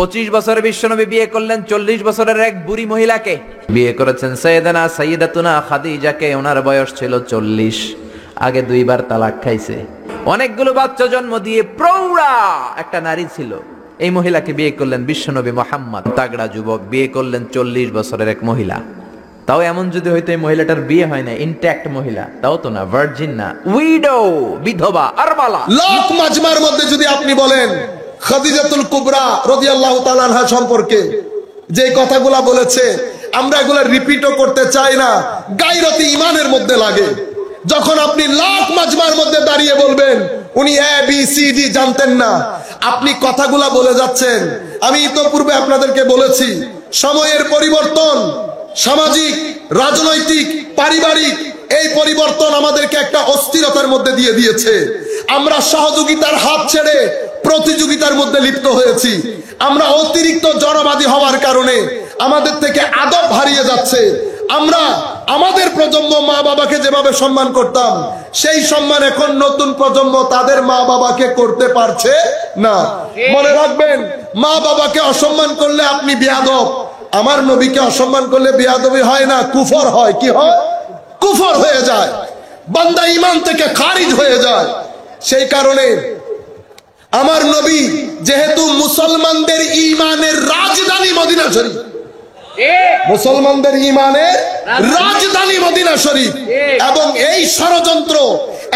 25 বছরে বিশ্বনবী বিয়ে করলেন 40 বছরের এক বুড়ি মহিলাকে বিয়ে করেছেন সাইয়েদানা সাইয়্যিদাতুনা খাদিজাকে। ওনার বয়স ছিল 40। আগে 2 বার তালাক খাইছে। অনেকগুলো বাচ্চা জন্ম দিয়ে প্রৌঢ়া একটা নারী ছিল। এই মহিলাকে বিয়ে করলেন বিশ্বনবী মুহাম্মদ। তাগড়া যুবক বিয়ে করলেন 40 বছরের এক মহিলা। তাও এমন যদি হয়তো এই মহিলাটার বিয়ে হয় না, ইনট্যাক্ট মহিলা, তাও তো না, ভার্জিন না, উইডো, বিধবা, আরমালা। লাখ মাজমার মধ্যে যদি আপনি বলেন খাদিজাতুল কুবরা রাদিয়াল্লাহু তাআলা আনহা সম্পর্কে যে কথাগুলা বলেছে, আমরা এগুলা রিপিটও করতে চাই না, গায়রতে ঈমানের মধ্যে লাগে। যখন আপনি লাখ মাজমার মধ্যে দাঁড়িয়ে বলবেন উনি এ বি সি ডি জানতেন না, আপনি কথাগুলা বলে যাচ্ছেন। আমি ইতোপূর্বে আপনাদেরকে বলেছি, সময়ের পরিবর্তন, সামাজিক, রাজনৈতিক, পারিবারিক এই পরিবর্তন আমাদেরকে একটা অস্থিরতার মধ্যে দিয়ে দিয়েছে। আমরা সহযোগিতার হাত ছেড়ে প্রতিযোগিতার মধ্যে লিপ্ত হয়েছি। আমরা অতিরিক্ত জড়বাদী হওয়ার কারণে আমাদের থেকে আদব হারিয়ে যাচ্ছে। আমরা আমাদের প্রজন্ম মা বাবাকে যেভাবে সম্মান করতাম, সেই সম্মান এখন নতুন প্রজন্ম তাদের মা বাবাকে করতে পারছে না। মনে রাখবেন, মা বাবাকে অসম্মান করলে আপনি বেয়াদব। আমার নবীকে অসম্মান করলে বেয়াদবি হয় না, কুফর হয়। কি হয়? কুফর হয়ে যায়, বান্দা ঈমান থেকে খারিজ হয়ে যায়। সেই কারণে আমার নবী যেহেতু মুসলমানদের ঈমানের রাজধানী মদিনা শরীফ, মুসলমানদের ঈমানের রাজধানী মদিনা শরীফ, এবং এই ষড়যন্ত্র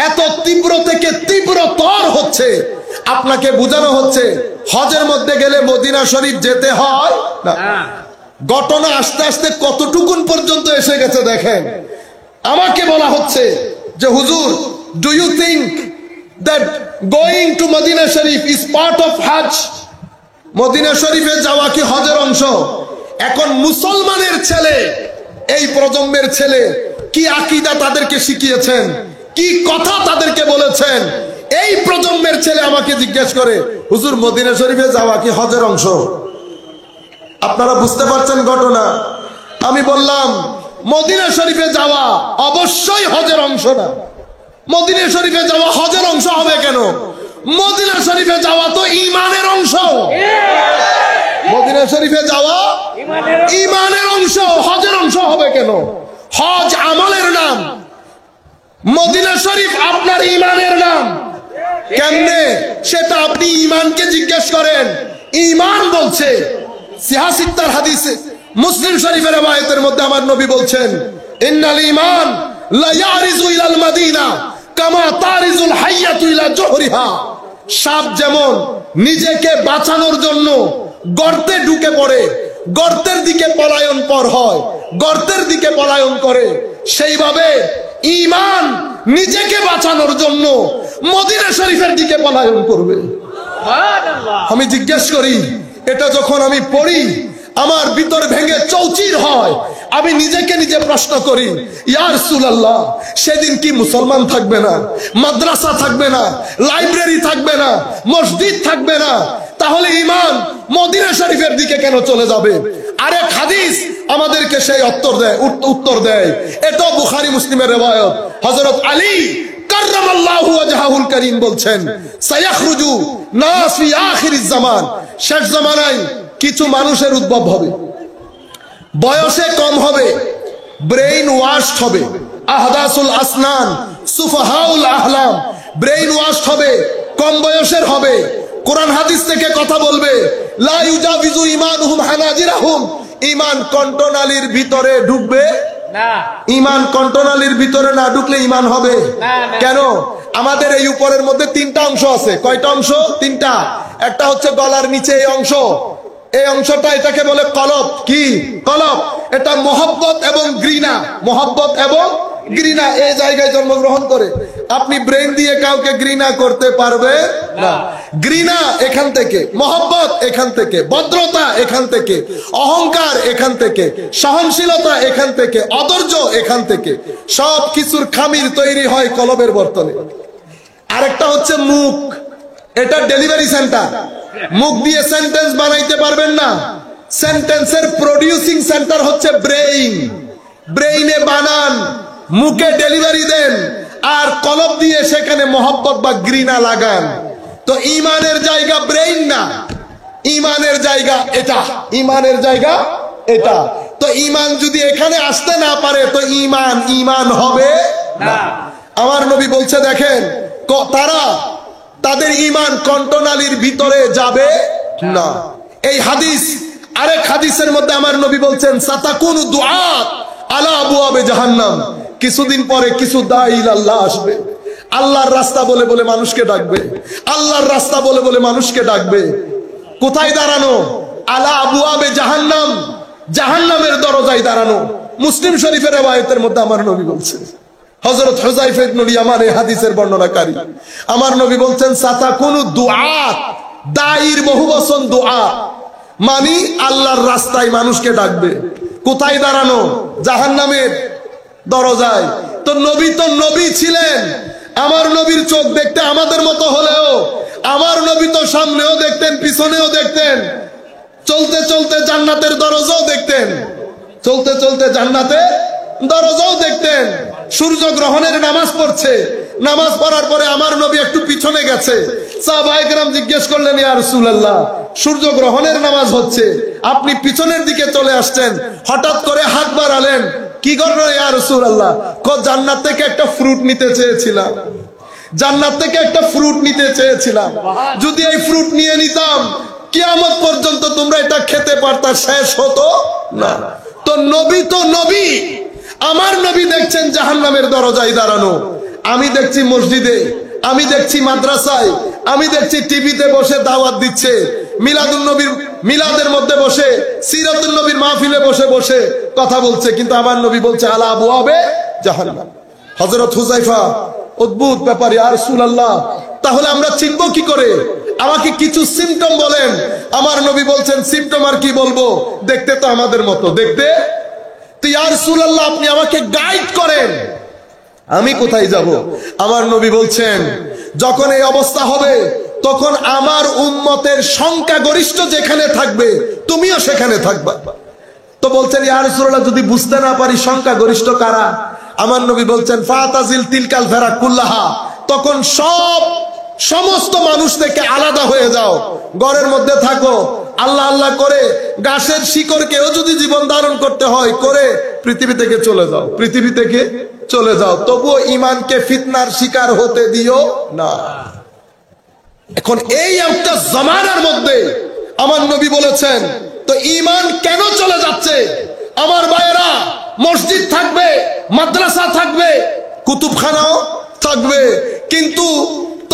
এত তীব্র থেকে তীব্রতর হচ্ছে, আপনাকে বোঝানো হচ্ছে হজের মধ্যে গেলে মদিনা শরীফ যেতে হয় না। ঘটনা আস্তে আস্তে কতটুকুন পর্যন্ত এসে গেছে দেখেন। আমাকে বলা হচ্ছে যে হুজুর, do you think that going to Madina Sharif is part of Hajj? Madina শরীফে যাওয়া কি হজের অংশ? এখন মুসলমানের ছেলে, এই প্রজন্মের ছেলে কি আকীদা তাদেরকে শিখিয়েছেন, কি কথা তাদেরকে বলেছেন, এই প্রজন্মের ছেলে আমাকে জিজ্ঞেস করে হুজুর মদিনা শরীফে যাওয়া কি হজের অংশ? আপনারা বুঝতে পারছেন ঘটনা? আমি বললাম মদিনা শরীফে যাওয়া অবশ্যই হজের অংশ না। মদিনা শরীফে যাওয়া হজের অংশ হবে কেন? মদিনা শরীফে যাওয়া তো ঈমানের অংশ। মদিনা শরীফে যাওয়া ঈমানের অংশ, হজের অংশ হবে কেন? হজ আমলের নাম, মদিনা শরীফ আপনার ঈমানের নাম। কেমনে সেটা আপনি ঈমানকে জিজ্ঞেস করেন। ঈমান বলছে, সিহাসিত্তার হাদিসে মুসলিম শরীফের রওয়ায়াতের মধ্যে আমার নবী বলছেন, ইন্নাল ঈমান লা ইয়ারিজু ইলাল মাদিনা কামা তারিজুল হাইয়াতু ইলা জহরিহা। সাপ যেমন নিজেকে বাঁচানোর জন্য গর্তে ঢুকে পড়ে, গর্তের দিকে পলায়ন পর হয়, গর্তের দিকে পলায়ন করে, সেইভাবে ঈমান নিজেকে বাঁচানোর জন্য মদিনা শরীফের দিকে পলায়ন করবে। আমি জিজ্ঞেস করি, এটা যখন আমি পড়ি আমার ভিতর ভেঙে চৌচির হয়। আমি নিজেকে নিজে প্রশ্ন করি, ইয়া রাসূলুল্লাহ, সেদিন কি মুসলমান থাকবে না, মাদ্রাসা থাকবে না, লাইব্রেরি থাকবে না, মসজিদ থাকবে না? তাহলে ঈমান মদিনা শরীফের দিকে কেন চলে যাবে? আরেক হাদিস আমাদেরকে সেই উত্তর দেয়। এটা বুখারী মুসলিমের riwayat। হযরত আলী কাররামাল্লাহু ওয়াজহাহুল কারীম বলছেন, সায়াখরুজু নাস ফি আখিরিজ জামান, শেষ জামানায় কিছু মানুষের উদ্ভব হবে, বয়সে কম হবে, ব্রেইন ওয়াশ হবে, আহদাসুল আসনান, সুফাহাউল আহলাম, ব্রেইন ওয়াশ হবে, কম বয়সের হবে, কোরআন হাদিস থেকে কথা বলবে, লা ইউজাবিজু ঈমানুহুম হানাজিরাহুম, ঈমান কণ্ঠনালীর ভিতরে ঢুকবে না। ঈমান কণ্ঠনালীর ভিতরে না ঢুকলে ঈমান হবে কেন? আমাদের এই উপরের মধ্যে 3টা অংশ আছে। কয়টা অংশ? 3টা। একটা হচ্ছে গলার নিচে এই অংশ, এই অংশটা, এটাকে বলে কলব। কি কলব? এটা মহব্বত এবং ঘৃণা, মহব্বত এবং ঘৃণা এই জায়গায় জন্মগ্রহণ করে। আপনি ব্রেন দিয়ে কাউকে ঘৃণা করতে পারবে না। ঘৃণা এখান থেকে, মহব্বত এখান থেকে, ভদ্রতা এখান থেকে, অহংকার এখান থেকে, সহনশীলতা এখান থেকে, অধৈর্য এখান থেকে। সব কিছুর খামির তৈরি হয় কলবের বর্তনে। আরেকটা হচ্ছে মুখ, এটা ডেলিভারি সেন্টার। মুখ দিয়ে সেন্টেন্স বানাইতে পারবেন না, সেন্টেন্সের প্রডিউসিং সেন্টার হচ্ছে ব্রেইন। ব্রেইনে বানান, মুখে ডেলিভারি দেন, আর কলব দিয়ে সেখানে মহব্বত বা ঘৃণা লাগান। তো ঈমানের জায়গা ব্রেইন না, ইমানের জায়গা এটা, ইমানের জায়গা এটা। তো ইমান যদি এখানে আসতে না পারে তো ইমান ইমান হবে না। আমার নবী বলছে দেখেন, তারা তাদের ইমান কণ্ঠনালীর ভিতরে যাবে না। এই হাদিস, আরেক হাদিসের মধ্যে আমার নবী বলছেন সাতাকুনু দুআত আলা আবওয়াবে জাহান্নাম, কিছুদিন পরে কিছু দাঈ ইলাল্লাহ আসবে, আল্লাহর রাস্তা বলে বলে মানুষকে ডাকবে, আল্লাহর রাস্তা বলে বলে মানুষকে ডাকবে। কোথায় দাঁড়ানো? আলা আবওয়াবে জাহান্নাম, জাহান্নামের দরজায় দাঁড়ানো। মুসলিম শরীফের riwayতের মধ্যে আমার নবী বলছেন, হযরত হুযায়ফা ইবনে ইয়ামান এই হাদিসের বর্ণনাকারী, আমার নবী বলছেন সাতাকুনু দুআত, দাঈর বহুবচন দুআ, মানে আল্লাহর রাস্তায় মানুষকে ডাকবে। কোথায় দাঁড়ানো? জাহান্নামের দরজায়। তো নবী ছিলেন, আমার নবীর চোখ দেখতে আমাদের মতো হলেও আমার নবী তো সামনেও দেখতেন পিছনেও দেখতেন, চলতে চলতে জান্নাতের দরজাও দেখতেন, চলতে চলতে জান্নাতের দরজাও দেখতেন। সূর্য গ্রহণের নামাজ পড়ছে, নামাজ পড়ার পরে আমার নবী একটু পিছনে গেছে, সাহাবায়ে কেরাম জিজ্ঞেস করলেন ইয়া রাসূলুল্লাহ, সূর্য গ্রহণের নামাজ হচ্ছে, আপনি পিছনের দিকে চলে আসছেন, হঠাৎ করে হাত বাড়ালেন, কি করলেন ইয়া রাসূলুল্লাহ? জান্নাত থেকে একটা ফ্রুট নিতে চেয়েছিলাম, জান্নাত থেকে একটা ফ্রুট নিতে চেয়েছিলাম, যদি এই ফ্রুট নিয়ে নিতাম কিয়ামত পর্যন্ত তোমরা এটা খেতে পারতা, শেষ হতো না। তো নবী, আমার নবী দেখছেন জাহান্নামের দরজায় দাঁড়ানো, আমি দেখছি মসজিদে, আমি দেখছি মাদ্রাসায়, আমি দেখছি টিভিতে বসে দাওয়াত দিচ্ছে, মিলাদুন নবীর মিলাদের মধ্যে বসে, সিরাতুন নবীর মাহফিলে বসে বসে কথা বলছে, কিন্তু আমার নবী বলছে আলা আবওয়াবে জাহান্নাম। হযরত হুযায়ফা, অদ্ভুত ব্যাপার ইয়া রাসূলুল্লাহ, তাহলে আমরা চিনব কি করে? আমাকে কিছু সিম্পটম বলেন। আমার নবী বলছেন সিম্পটম আর কি বলবো, দেখতে তো আমাদের মতো দেখতে। তো ইয়া রাসূলুল্লাহ আপনি আমাকে গাইড করেন, আমি কোথায় যাব? আমার নবী বলছেন যখন এই অবস্থা হবে তখন আমার উম্মতের সংখ্যা গরিষ্ঠ যেখানে থাকবে তুমিও সেখানে থাকবা। তো বলছেন ইয়া রাসূলুল্লাহ যদি বুঝতে না পারি সংখ্যা গরিষ্ঠ কারা? আমার নবী বলছেন ফাতাজিল তিলকাল ফেরা কুল্লাহা, তখন সমস্ত মানুষ থেকে আলাদা হয়ে যাও, ঘরের মধ্যে থাকো, আল্লাহ আল্লাহ করে গাছের শিকড়কেও যদি জীবন ধারণ করতে হয় করে পৃথিবী থেকে চলে যাও, পৃথিবী থেকে চলে যাও, তবুও ইমানকে ফিতনার শিকার হতে দিও না। এখন এই একটা জামানার মধ্যে আমার নবী বলেছেন তো ইমান কেন চলে যাচ্ছে? আমার ভাইয়েরা, মসজিদ থাকবে, মাদ্রাসা থাকবে, কুতুবখানাও থাকবে, কিন্তু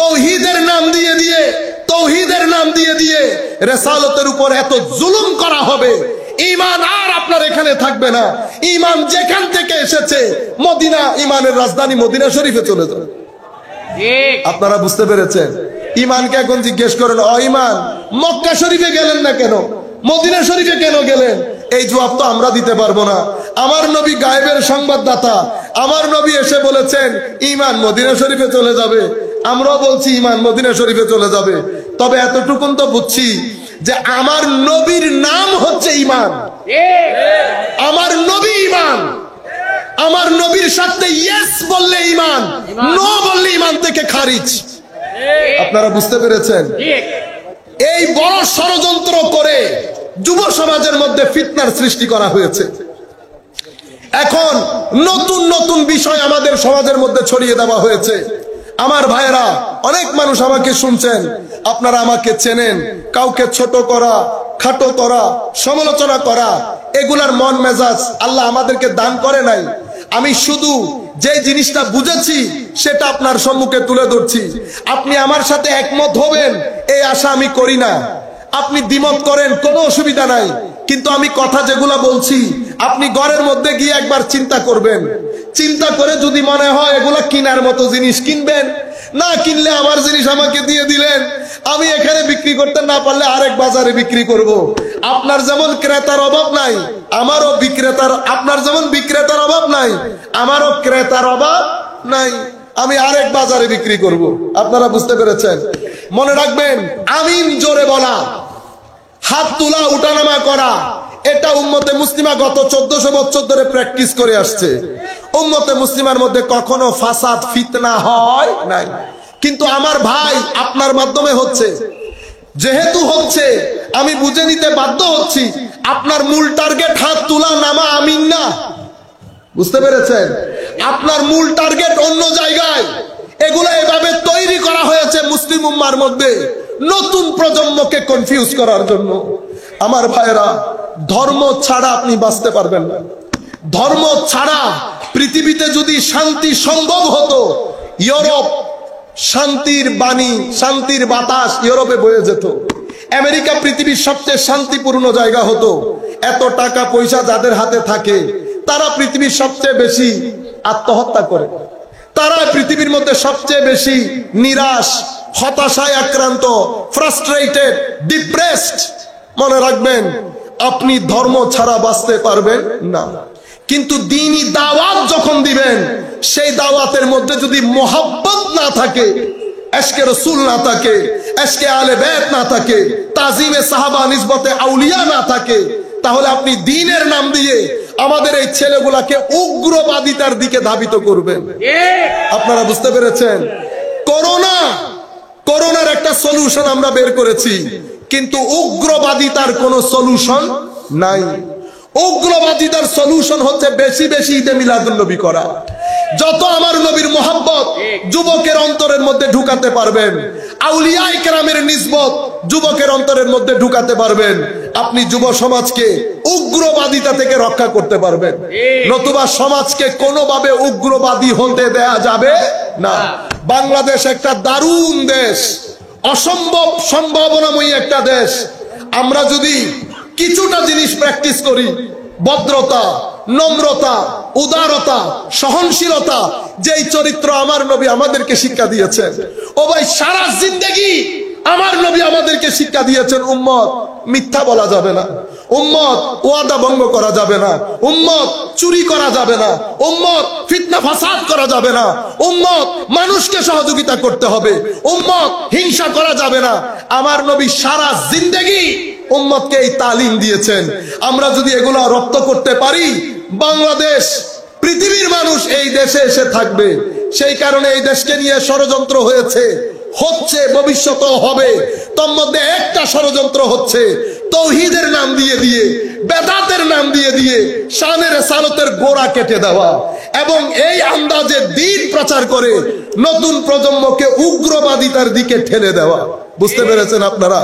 তৌহিদের নাম দিয়ে দিয়ে রিসালাতের উপর এত জুলুম করা হবে, ঈমান আর আপনার এখানে থাকবে না। ঈমান যেখান থেকে এসেছে মদিনা, ঈমানের রাজধানী মদিনা শরীফে চলে যাবে। আপনারা বুঝতে পেরেছেন? ঈমানকে এখন জিজ্ঞেস করেন, ও ঈমান মক্কা শরীফে গেলেন না কেন, মদিনা শরীফে কেন গেলেন? এই জবাব তো আমরা দিতে পারবো না। আমার নবী গায়েবের সংবাদদাতা, আমার নবী এসে বলেছেন ঈমান মদিনা শরীফে চলে যাবে, আমরাও বলছি ঈমান মদিনা শরীফে চলে যাবে। তবে এতটুকুন তো বুঝছি যে আমার নবীর নাম হচ্ছে ঈমান, আমার নবী ঈমান, আমার নবীর সাথে ইয়েস বললে ঈমান, নো বললে ঈমান থেকে খারিজ। আপনারা বুঝতে পেরেছেন? এই বড় ষড়যন্ত্র করে যুব সমাজের মধ্যে ফিতনার সৃষ্টি করা হয়েছে। এখন নতুন নতুন বিষয় আমাদের সমাজের মধ্যে ছড়িয়ে দেওয়া হয়েছে। আমার ভাইয়েরা, অনেক মানুষ আমাকে শুনছেন, আপনারা আমাকে চেনেন, কাউকে ছোট করা, খাটো করা, সমালোচনা করা, এগুলার মন মেজাজ আল্লাহ আমাদেরকে দান করে নাই। আমি শুধু যে জিনিসটা বুঝেছি সেটা আপনার সম্মুখে তুলে ধরছি। আপনি আমার সাথে একমত হবেন এই আশা আমি করি না, আপনি দ্বিমত করেন কোনো অসুবিধা নাই, কিন্তু আমি কথা যেগুলা বলছি আপনি ঘরের মধ্যে গিয়ে একবার চিন্তা করবেন, চিন্তা করে যদি মনে হয় এগুলা কিনার মতো জিনিস কিনবেন, না কিনলে আমার জিনিস আমাকে দিয়ে দিলেন, আমি এখানে বিক্রি করতে না পারলে আরেক বাজারে বিক্রি করব। আপনার যেমন ক্রেতার অভাব নাই আমারও বিক্রেতার, আপনার যেমন বিক্রেতার অভাব নাই আমারও ক্রেতার অভাব নাই, আমি আরেক বাজারে বিক্রি করব। আপনারা বুঝতে পেরেছেন? মনে রাখবেন, আমিন জোরে বলা, হাত তোলা, উঠানামা করা, এটা উম্মতে মুসলিমা গত 1400 বছর ধরে প্র্যাকটিস করে আসছে। উম্মতে মুসলিমার মধ্যে কখনো ফাসাদ ফিতনা হয় নাই, কিন্তু আমার ভাই আপনার মাধ্যমে হচ্ছে, যেহেতু হচ্ছে আমি বুঝে নিতে বাধ্য হচ্ছি আপনার মূল টার্গেট হাত তোলা, নামা, আমিন না। বুঝতে পেরেছেন? আপনার মূল টার্গেট অন্য জায়গায়। এগুলো এভাবে তৈরি করা হয়েছে মুসলিম উম্মার মধ্যে নতুন প্রজন্মকে কনফিউজ করার জন্য। আমার ভাইয়েরা, ধর্ম ছাড়া আপনি বাঁচতে পারবেন না। ধর্ম ছাড়া পৃথিবীতে যদি শান্তি সম্ভব হতো, ইউরোপ শান্তির বাণী, শান্তির বাতাস ইউরোপে বয়ে যেত। আমেরিকা পৃথিবীর সবচেয়ে শান্তিপূর্ণ জায়গা হতো। এত টাকা পয়সা যাদের হাতে থাকে তারা পৃথিবীর সবচেয়ে বেশি আত্মহত্যা করে, তারা পৃথিবীর মধ্যে সবচেয়ে বেশি নিরাশ, হতাশায় আক্রান্ত, ফ্রাস্ট্রেটেড, ডিপ্রেসড। মনে রাখবেন, আপনি ধর্ম ছাড়া বাঁচতে পারবেন না। কিন্তু দ্বীনি দাওয়াত যখন দিবেন, সেই দাওয়াতের মধ্যে যদি মোহাব্বত না থাকে, এশকে রসুল না থাকে, এশকে আলে বেত না থাকে, তাজিমে সাহাবা নিসবতে আউলিয়া না থাকে, তাহলে আপনি দ্বীনের নাম দিয়ে আমাদের এই ছেলেগুলাকে উগ্রবাদিতার দিকে ধাবিত করবেন। আপনারা বুঝতে পেরেছেন? করোনার একটা সলিউশন আমরা বের করেছি, কিন্তু উগ্রবাদিতার কোনো সলিউশন নাই। উগ্রবাদিতার সলিউশন হচ্ছে বেশি বেশি ঈদে মিলাদুন নবী করা। যত আমার নবীর মোহাব্বত যুবকের অন্তরের মধ্যে ঢুকাতে পারবেন, আউলিয়া ইকরামের নিসবত যুবকের অন্তরের মধ্যে ঢুকাতে পারবেন, আপনি যুব সমাজকে উগ্রবাদিতা থেকে রক্ষা করতে পারবেন। নতুবা সমাজকে কোনোভাবে উগ্রবাদী হতে দেয়া যাবে না। বাংলাদেশ একটা দারুণ দেশ, অসম্ভব সম্ভাবনাময়ী একটা দেশ। আমরা যদি কিছুটা জিনিস প্র্যাকটিস করি, ভদ্রতা, নম্রতা, উদারতা, সহনশীলতা, যেই চরিত্র আমার নবী আমাদেরকে শিক্ষা দিয়েছেন, ও ভাই সারা জিন্দেগি আমার নবী আমাদেরকে শিক্ষা দিয়েছেন, উম্মত মিথ্যা বলা যাবে না, উম্মত ওয়াদা ভঙ্গ করা যাবে না, উম্মত চুরি করা যাবে না, উম্মত ফিতনা ফাসাদ করা যাবে না, উম্মত মানুষকে সহযোগিতা করতে হবে, উম্মত হিংসা করা যাবে না। আমার নবী সারা জিন্দেগি উম্মতকে এই তালিম দিয়েছেন। আমরা যদি এগুলো রপ্ত করতে পারি, বাংলাদেশ, পৃথিবীর মানুষ এই দেশে এসে থাকবে। সেই কারণে এই দেশকে নিয়ে ষড়যন্ত্র হয়েছে, হচ্ছে, ভবিষ্যতেও হবে। তোর মধ্যে একটা ষড়যন্ত্র হচ্ছে তৌহিদের নাম দিয়ে দিয়ে, বেদাতের নাম দিয়ে দিয়ে শানের সালতের গোড়া কেটে দেওয়া, এবং এই আন্দাজে দ্বীন প্রচার করে নতুন প্রজন্মকে উগ্রবাদিতার দিকে ঠেলে দেওয়া। বুঝতে পেরেছেন আপনারা?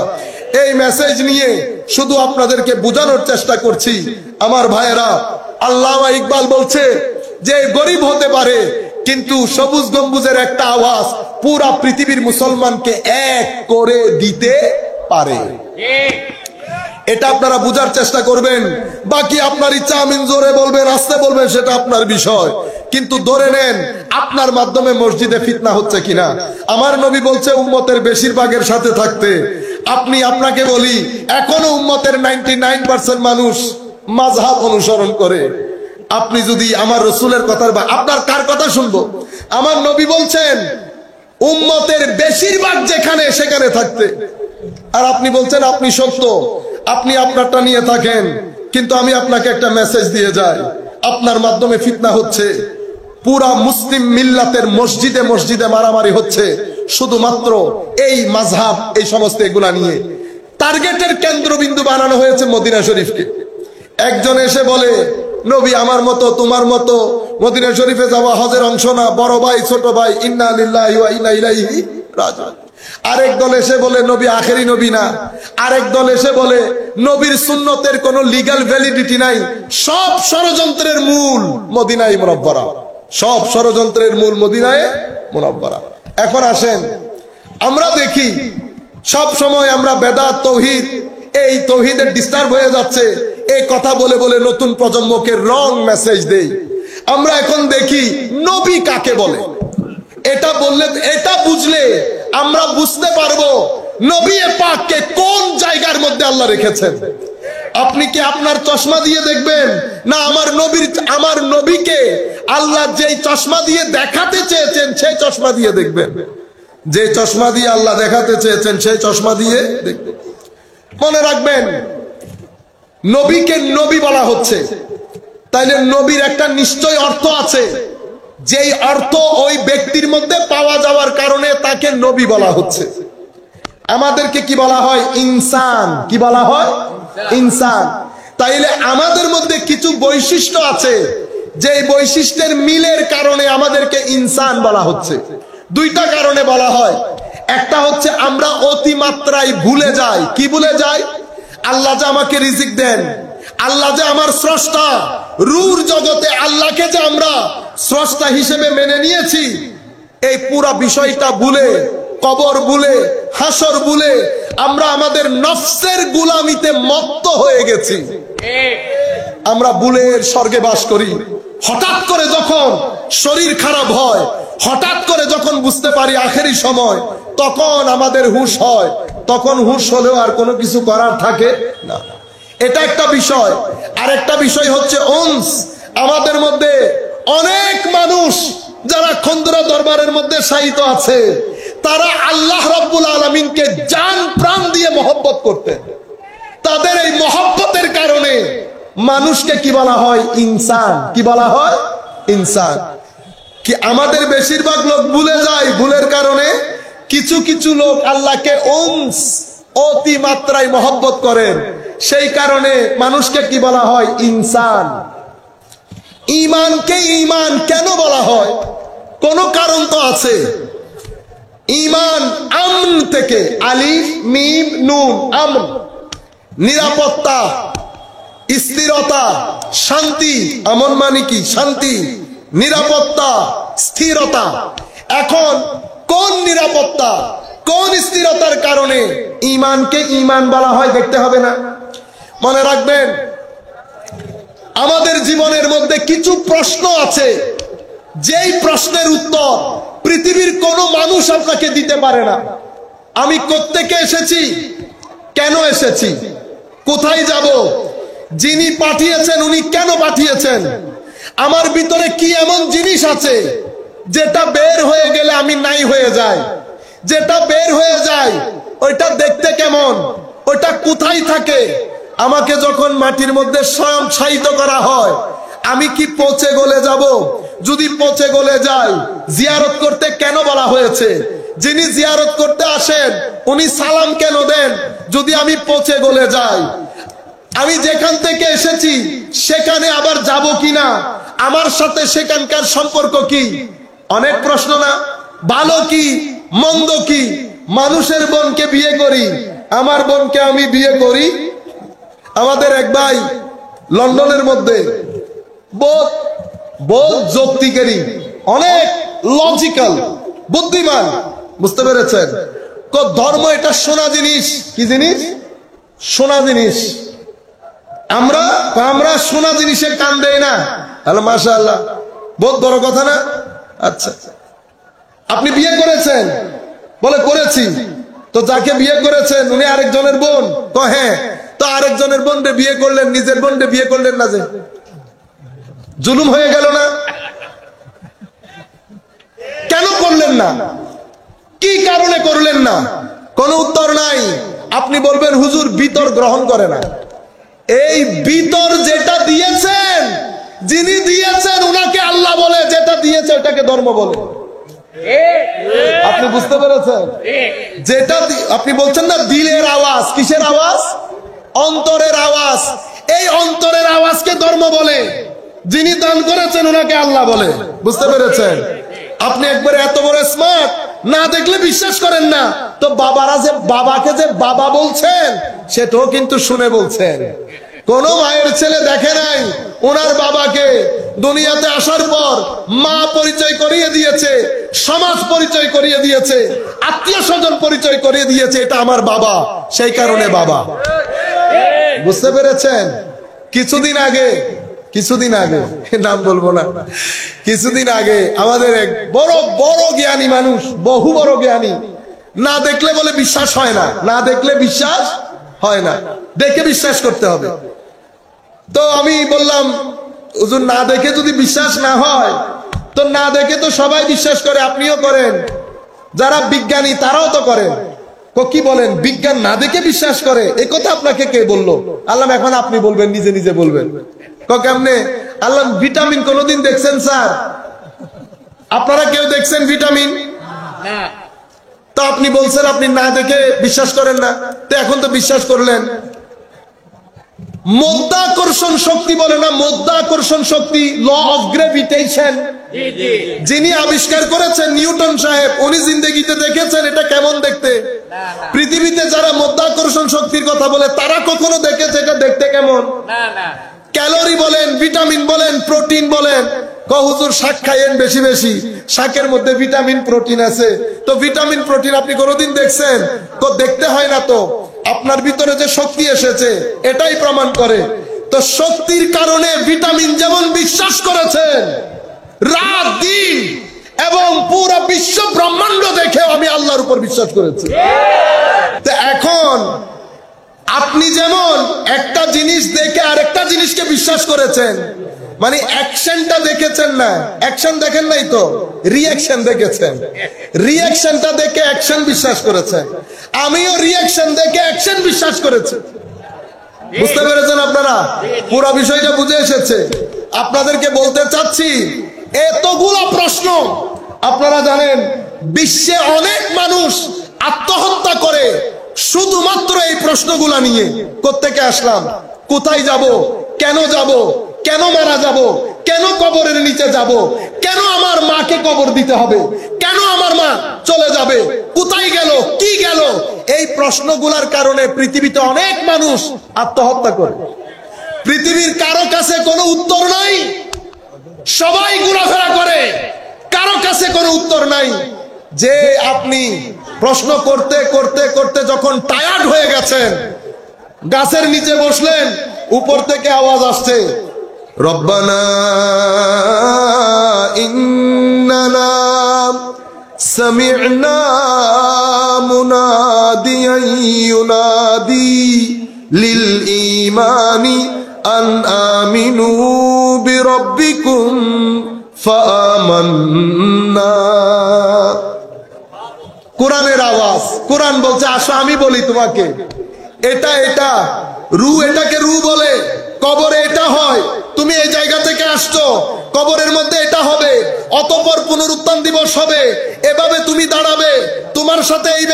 এই মেসেজ নিয়ে শুধু আপনাদেরকে বোঝানোর চেষ্টা করছি। আমার ভাইয়েরা, আল্লামা ইকবাল বলছে যে গরিব হতে পারে, কিন্তু সবুজ গম্বুজের একটা আওয়াজ পুরা পৃথিবীর মুসলমানকে এক করে দিতে পারে। এটা আপনারা বুঝার চেষ্টা করবেন। বাকি আপনার ইচ্ছা, আমিন জোরে বলবেন, আস্তে বলবেন, সেটা আপনার বিষয়। কিন্তু ধরে নেন আপনার মাধ্যমে মসজিদে ফিতনা হচ্ছে কিনা। আমার নবী বলছে উম্মতের বেশিরভাগের সাথে থাকতে। আপনাকে বলি, এখনো উম্মতের 99% মানুষ মাযহাব অনুসরণ করে। আপনি যদি আমার রসুলের কথার, আপনার কার কথা শুনবো? আমার নবী বলছেন উম্মতের বেশিরভাগ যেখানে সেখানে থাকতে। আর আপনি বলছেন আপনি সত্য, আপনি আপনারটা নিয়ে থাকেন। কিন্তু আমি আপনাকে একটা মেসেজ দিয়ে যাই, আপনার মাধ্যমে ফিতনা হচ্ছে। পুরা মুসলিম মিল্লাতের মসজিদে মসজিদে মারামারি হচ্ছে শুধুমাত্র এই মাযহাব, এই সমস্ত এগুলা নিয়ে। টার্গেটের কেন্দ্রবিন্দু বানানো হয়েছে মদিনা শরীফকে। একজন এসে বলে, নবী আমার মতো তোমার মতো মদিনা শরীফে যাওয়া হজের অংশ না, বড় ভাই ছোট ভাই, ইন্না লিল্লাহি ওয়া ইন্না ইলাইহি রাজিউন। আরেক দল এসে বলে নবী আখেরি নবী না। আরেক দল এসে বলে নবীর সুন্নতের কোনো লিগ্যাল ভ্যালিডিটি নাই। সব ষড়যন্ত্রের মূল মদিনায়ে মুনাওয়ারা, সব ষড়যন্ত্রের মূল মদিনায়ে মুনাওয়ারা। এখন আসেন, আমরা দেখি সব সময় আমরা বেদাত, তৌহিদ, এই তৌহিদের ডিস্টার্ব হয়ে যাচ্ছে এই কথা বলে বলে নতুন প্রজন্মকে রং মেসেজ দেই। আমরা এখন দেখি নবী কাকে বলে। এটা বললে, এটা বুঝলে আমরা বুঝতে পারবো নবী পাককে কোন জায়গার মধ্যে আল্লাহ রেখেছেন। আপনি কি আপনার চশমা দিয়ে দেখবেন, না আমার নবীকে আল্লাহ যেই চশমা দিয়ে দেখাতে চেয়েছেন সেই চশমা দিয়ে দেখবেন? যে চশমা দিয়ে আল্লাহ দেখাতে চেয়েছেন সেই চশমা দিয়ে দেখবেন। মনে রাখবেন, নবীকে নবী বলা হচ্ছে, তাইলে নবীর একটা নিশ্চয় অর্থ আছে, যেই অর্থ ওই ব্যক্তির মধ্যে পাওয়া যাওয়ার কারণে তাকে নবী বলা হচ্ছে। আমাদেরকে কি বলা হয়? ইনসান। কি বলা হয়? ইনসান। তাইলে আমাদের মধ্যে কিছু বৈশিষ্ট্য আছে, যে বৈশিষ্ট্যের মিলের কারণে আমাদেরকে ইনসান বলা হচ্ছে। দুইটা কারণে বলা হয়। একটা হচ্ছে আমরা অতিমাত্রায় ভুলে যাই। কি ভুলে যাই? আল্লাহ যে আমাকে রিজিক দেন, আল্লাহ যে আমার স্রষ্টা, রূঢ় জগতে আল্লাহকে যে আমরা স্রষ্টা হিসেবে মেনে নিয়েছি, এই পুরা বিষয়টা ভুলে, কবর ভুলে, হাসর ভুলে আমরা আমাদের নফসের গোলামিতে মত্ত হয়ে গেছি। আমরা ভুলের স্বর্গে বাস করি। হঠাৎ করে যখন শরীর খারাপ হয়, হঠাৎ করে যখন বুঝতে পারি আখেরি সময়, তখন আমাদের হুঁশ হয়। তখন হুঁশ হলেও আর কোনো কিছু করার থাকে না। এটা একটা বিষয়। আর একটা বিষয় হচ্ছে উনস। আমাদের মধ্যে অনেক মানুষ যারা খন্দরা দরবারের মধ্যে শায়িত আছে, তারা আল্লাহ রাব্বুল আলামিনকে জান প্রাণ দিয়ে মহব্বত করতেন। তাদের এই মহব্বতের কারণে মানুষকে কি বলা হয়? ইনসান। কি বলা হয়? ইনসান। কি আমাদের বেশিরভাগ লোক ভুলে যায়, ভুলের কারণে কিছু কিছু লোক আল্লাহকে উনস, অতি মাত্রায় মহব্বত করেন, সেই কারণে মানুষকে কি বলা হয়? ইনসান। ঈমানকে ঈমান কেন বলা হয়? কোনো কারণ তো আছে। ঈমান আমন থেকে, আলিফ মিম নুন, আমন, নিরাপত্তা, স্থিরতা, শান্তি। আমন মানে কি? শান্তি, নিরাপত্তা, স্থিরতা। এখন কোন নিরাপত্তা, কোন স্থিরতার কারণে ঈমানকে ঈমান বলা হয় দেখতে হবে না? মনে রাখবেন, আমাদের জীবনের মধ্যে কিছু প্রশ্ন আছে, যেই প্রশ্নের উত্তর পৃথিবীর কোনো মানুষ আপনাকে দিতে পারে না। আমি কোত্থেকে এসেছি, কেন এসেছি, কোথায় যাব, যিনি পাঠিয়েছেন উনি কেন পাঠিয়েছেন, আমার ভিতরে কি এমন জিনিস আছে যেটা বের হয়ে গেলে আমি নাই হয়ে যাই, যেটা বের হয়ে যায় ওইটা দেখতে কেমন, ওইটা কোথায় থাকে। আমাকে যখন মাটির মধ্যে স্বয়ং শায়িত করা হয়, আমি কি পচে গলে যাব? যদি পচে গলে যাই, জিয়ারত করতে কেন বলা হয়েছে? যিনি জিয়ারত করতে আসেন উনি সালাম কেন দেন যদি আমি পচে গলে যাই? আমি যেখান থেকে এসেছি সেখানে আবার যাব কিনা, আমার সাথে সেখানকার সম্পর্ক কি? অনেক প্রশ্ন না? ভালো কি মন্দ কি? মানুষের বোনকে বিয়ে করি, আমার বোনকে আমি বিয়ে করি। আমাদের এক ভাই লন্ডনের মধ্যে বহুত যৌক্তিকারী, অনেক লজিক্যাল, বুদ্ধিমান, বুঝতে পেরেছেন? ধর্ম এটা সোনা জিনিস। কি জিনিস? সোনা জিনিস। আমরা সোনা জিনিসে কান দেই না। হ্যালো, মাশাআল্লাহ, বহুত বড় কথা না? আচ্ছা, আপনি বিয়ে করেছেন? বলে করেছি। তো যাকে বিয়ে করেছেন উনি আরেকজনের বোন? তো হ্যাঁ। তো আরেকজনের বোনকে বিয়ে করলেন, নিজের বোনকে বিয়ে করলেন না? যে জুলুম হয়ে গেল না? কেন করলেন না? কি কারণে করলেন না? কোনো উত্তর নাই। আপনি বলবেন হুজুর বিতর গ্রহণ করে না। এই বিতর যেটা দিয়েছেন, যিনি দিয়েছেন উনাকে আল্লাহ বলে, যেটা দিয়েছে ওটাকে ধর্ম বলে। আপনি বুঝতে পেরেছেন? যেটা আপনি বলছেন না দিলের আওয়াজ, কিসের আওয়াজ? অন্তরের আওয়াজ। এই অন্তরের আওয়াজকে ধর্ম বলে, যিনি দান করেছেন ওনাকে আল্লাহ বলে। বুঝতে পেরেছেন? আপনি একবারে এত বড় স্মার্ট, না দেখলে বিশ্বাস করেন না। তো বাবারা যে বাবাকে যে বাবা বলছেন সেটাও কিন্তু শুনে বলছেন। কোন মায়ের ছেলে দেখে নাই ওনার বাবাকে দুনিয়াতে আসার পর মা পরিচয় করিয়ে দিয়েছে, সমাজ পরিচয় করিয়ে দিয়েছে, আত্মীয় স্বজন পরিচয় করিয়ে দিয়েছে, এটা আমার বাবা, সেই কারণে বাবা। বুঝতে পেরেছেন? কিছুদিন আগে নাম বলবো না, কিছুদিন আগে আমাদের এক বড় বড় জ্ঞানী মানুষ, বহু বড় জ্ঞানী, না দেখলে বলে বিশ্বাস হয় না, না দেখলে বিশ্বাস হয় না, দেখে বিশ্বাস করতে হবে। তো আমি বললাম হুজুর না দেখে যদি বিশ্বাস না হয়, তো না দেখে তো সবাই বিশ্বাস করে, আপনিও করেন, যারা বিজ্ঞানী তারাও তো করেন। কি বলেন বিজ্ঞান না দেখে বিশ্বাস করে? এই কথা আপনাকে কে বললো? আল্লাহ এখন আপনি বলবেন, নিজে নিজে বলবেন। কেমনে? আল্লাহ ভিটামিন কোনদিন দেখছেন স্যার? আপনারা কেউ দেখছেন ভিটামিন? তো আপনি বলছেন আপনি না দেখে বিশ্বাস করেন না, তো এখন তো বিশ্বাস করলেন। মধ্যাকর্ষণ শক্তি বলে না, মধ্যাকর্ষণ শক্তি, ল অফ গ্রেভিটেশন, যিনি আবিষ্কার করেছেন নিউটন সাহেব, উনি জিন্দেগিতে দেখেছেন এটা কেমন দেখতে? পৃথিবীতে যারা মধ্যাকর্ষণ শক্তির কথা বলে তারা কখনো দেখেছে এটা দেখতে কেমন? ক্যালোরি বলেন, ভিটামিন বলেন, প্রোটিন বলেন, হুজুর শাক খাইয়েন বেশি বেশি, শাকের মধ্যে ভিটামিন প্রোটিন আছে। তো ভিটামিন প্রোটিন আপনি কোনোদিন দেখছেন? তো দেখতে হয় না, তো আপনার ভিতরে যে শক্তি এসেছে এটাই প্রমাণ করে। তো শক্তির কারণে ভিটামিন যেমন বিশ্বাস করেছেন, রাত দিন এবং পুরো বিশ্ব ব্রহ্মাণ্ড দেখে আমি আল্লাহর উপর বিশ্বাস করেছি। তো এখন আপনি যেমন একটা জিনিস দেখে আরেকটা জিনিসকে বিশ্বাস করেছেন, মানে অ্যাকশনটা দেখেছেন না, অ্যাকশন দেখেন নাই তো রিঅ্যাকশন দেখেছেন, রিঅ্যাকশনটা দেখে অ্যাকশন বিশ্বাস করেছেন। আমিও রিঅ্যাকশন দেখে অ্যাকশন বিশ্বাস করেছি। বুঝতে পেরেছেন আপনারা? পুরো বিষয়টা বুঝে এসেছে। আপনাদেরকে বলতে চাচ্ছি, এতগুলো প্রশ্ন আপনারা জানেন, বিশ্বে অনেক মানুষ আত্মহত্যা করে শুধুমাত্র এই প্রশ্নগুলা নিয়ে। কোত্থেকে আসলাম, কোথায় যাব, কেন যাব, কেন মারা যাব, কেন কবরের নিচে যাব, কেন আমার মাকে কবর দিতে হবে, কেন আমার মা চলে যাবে, কোথায় গেল, কি গেল, এই প্রশ্নগুলোর কারণে পৃথিবীতে অনেক মানুষ আত্মহত্যা করে। পৃথিবীর কারো কাছে কোনো উত্তর নাই, সবাই ঘোরাফেরা করে, কারো কাছে কোনো উত্তর নাই। যে আপনি প্রশ্ন করতে করতে করতে যখন টায়ার্ড হয়ে গেছেন, গাছের নিচে বসলেন, উপর থেকে আওয়াজ আসছে, রব্বানা ইন্নানা সামি'না মুনাদিয়ান ইউনাদি লিল ঈমানি আন আমিনু বিরাব্বিকুম ফাআমান্না। কোরআনের আওয়াজ, কোরআন বলছে আসো আমি বলি তোমাকে, এটা এটা রু, এটাকে রু বলে, কবরে এটা হয়, তুমি এই জায়গা থেকে আসছো, কবরের মধ্যে এটা হবে, অতঃপর পুনরুত্থান দিবস হবে, এভাবে তুমি দাঁড়াবে, তোমার সাথে এই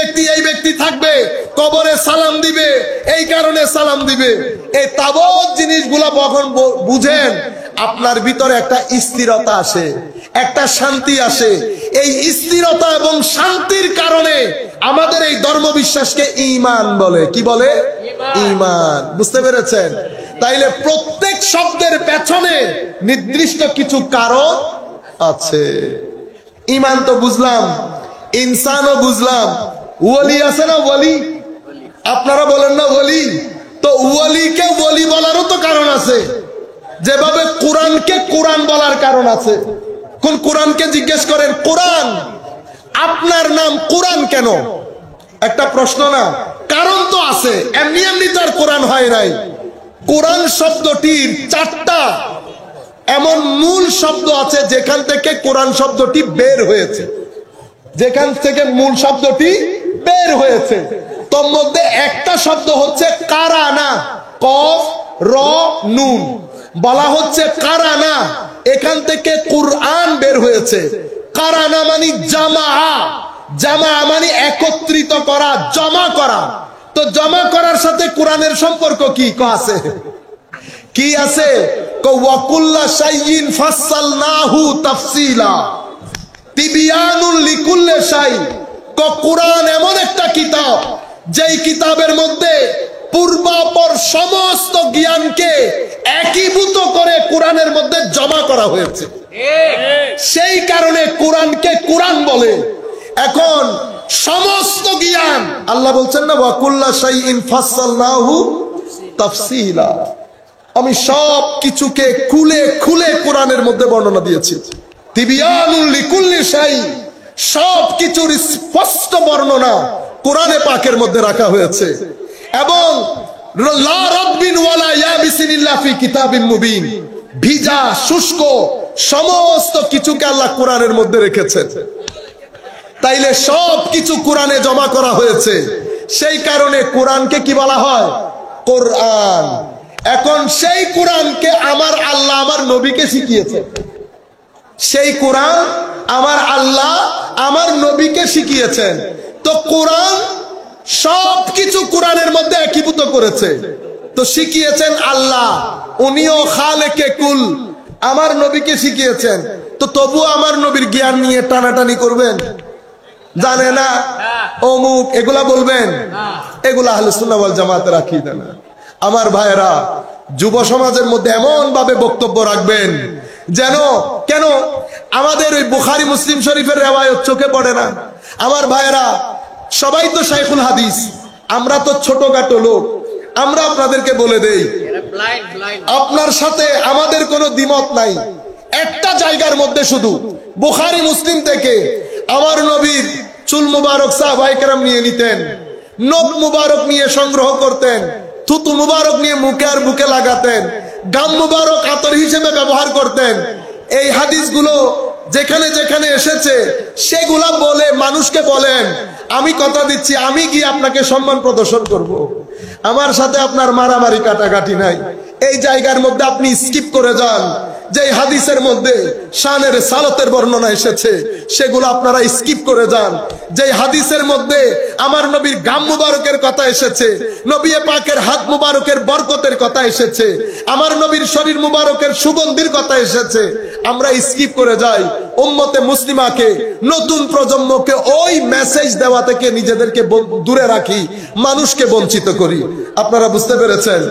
ব্যক্তি থাকবে, কবরে সালাম দিবে, এই কারণে সালাম দিবে। এই তাবৎ জিনিসগুলো যখন বুঝেন, আপনার ভিতরে একটা স্থিরতা আসে, একটা শান্তি আসে। এই স্থিরতা এবং শান্তির কারণে আমাদের এই ধর্ম বিশ্বাসকে ঈমান বলে। কি বলে? ঈমান। বুঝতে পেরেছেন? তাইলে প্রত্যেক শব্দের পেছনে নির্দিষ্ট কিছু কারণ আছে। ঈমান তো বুঝলাম, ইনসানও বুঝলাম, ওয়ালি আছে না ওয়ালি? আপনারা বলেন না ওয়ালি? তো ওয়ালিকে ওয়ালি বলারও তো কারণ আছে, যেভাবে কোরআনকে কোরআন বলার কারণ আছে। কোন কোরআনকে জিজ্ঞেস করেন, কোরআন, আপনার নাম কোরআন কেন? একটা প্রশ্ন না? কারণ তো আছে, এমনি এমনি তো আর কোরআন হয় নাই। কোরআন শব্দটির 4টা এমন মূল শব্দ আছে যেখান থেকে কোরআন শব্দটি বের হয়েছে, যেখান থেকে মূল শব্দটি বের হয়েছে। তোর মধ্যে একটা শব্দ হচ্ছে কারানা, কফ র নুন, বলা হচ্ছে কারানা, এখান থেকে কুরআন বের হয়েছে। কারানা মানে জামা, জামা মানে একত্রিত করা, জমা করা। তো জমা করার সাথে কোরআনের সম্পর্ক কি আছে? কি আছে? ওয়াকুল্লা শাইইন ফাসসালনাহু তাফসীলা তিবিয়ানুল লিকুল্লি শাই। কোরআন এমন একটা কিতাব, যেই কিতাবের মধ্যে পূর্বাপর সমস্ত জ্ঞানকে একীভূত করে কোরআনের মধ্যে জমা করা হয়েছে। সেই কারণে কোরআনকে কোরআন বলে। এখন সমস্ত জ্ঞান, আল্লাহ বলছেন না ওয়াকুল্লা শাইইন ফাসসালনাহু তাফসীলা, আমি সব কিছুকে খুলে খুলে কোরআনের মধ্যে বর্ণনা দিয়েছি। তিবিয়ানুল লিকুল্লি শাই, সব কিছুর স্পষ্ট বর্ণনা কোরআনে পাকের মধ্যে রাখা হয়েছে। এবং লা রাদবিন ওয়ালা ইয়াবিসিন ইল্লা ফি কিতাবিন মুবিন, ভিজা শুষ্ক সমস্ত কিছুকে আল্লাহ কোরআনের মধ্যে রেখেছেন। তাইলে সব কিছু কোরআনে জমা করা হয়েছে, সেই কারণে কোরআনকে কি বলা হয়? কোরআন। এখন সেই কোরআনকে আমার আল্লাহ আমার নবীকে শিখিয়েছে। সেই কোরআন আমার আল্লাহ আমার নবীকে শিখিয়েছেন। তো কোরআন সবকিছু কোরআনের মধ্যে একীভূত করেছে, তো শিখিয়েছেন আল্লাহ, উনিও খালেকে কুল, আমার নবীকে শিখিয়েছেন। তো তবুও আমার নবীর জ্ঞান নিয়ে টানাটানি করবেন, জানে না অমুক, এগুলা বলবেন, এগুলা আহলে সুন্নাহ ওয়াল জামাতের আকীদা না। আমার ভাইরা, যুব সমাজের মধ্যে এমন ভাবে বক্তব্য রাখবেন যেন কেন আমাদের ওই বুখারী মুসলিম শরীফের রিওয়ায়াত চোখে পড়ে না। আমার ভাইরা, সবাই তো শাইখুল হাদিস, আমরা তো ছোটখাটো লোক। আমরা আপনাদেরকে বলে দেই, আপনার সাথে আমাদের কোনো দ্বিমত নাই। একটা জায়গার মধ্যে শুধু বুখারী মুসলিম থেকে আমার নবীর চুল মুবারক সাহাবায়ে কেরাম নিয়ে নিতেন, নখ মুবারক নিয়ে সংগ্রহ করতেন, থুতু মুবারক নিয়ে মুখে আর বুকে লাগাতেন, গাম মুবারক আতর হিসেবে ব্যবহার করতেন। এই হাদিসগুলো যেখানে যেখানে এসেছে সেগুলা বলে মানুষকে বলেন, আমি কথা দিচ্ছি আমি গিয়ে আপনাকে সম্মান প্রদর্শন করব, আমার সাথে আপনার মারামারি কাটাকাটি নাই। এই জায়গার মধ্যে আপনি স্কিপ করে যান। যে হাদিসের মধ্যে শানের সালাতের বর্ণনা এসেছে সেগুলো আপনারা স্কিপ করে যান। যে হাদিসের মধ্যে আমার নবীর গাম মুবারকের কথা এসেছে, নবী পাকের হাত মুবারকের বরকতের কথা এসেছে, আমার নবীর শরীর মুবারকের সুগন্ধির কথা এসেছে, আমরা স্কিপ করে যাই। উম্মতে মুসলিমাকে, নতুন প্রজন্মকে ওই মেসেজ দেওয়া থেকে নিজেদেরকে দূরে রাখি, মানুষকে বঞ্চিত করি। আপনারা বুঝতে পেরেছেন?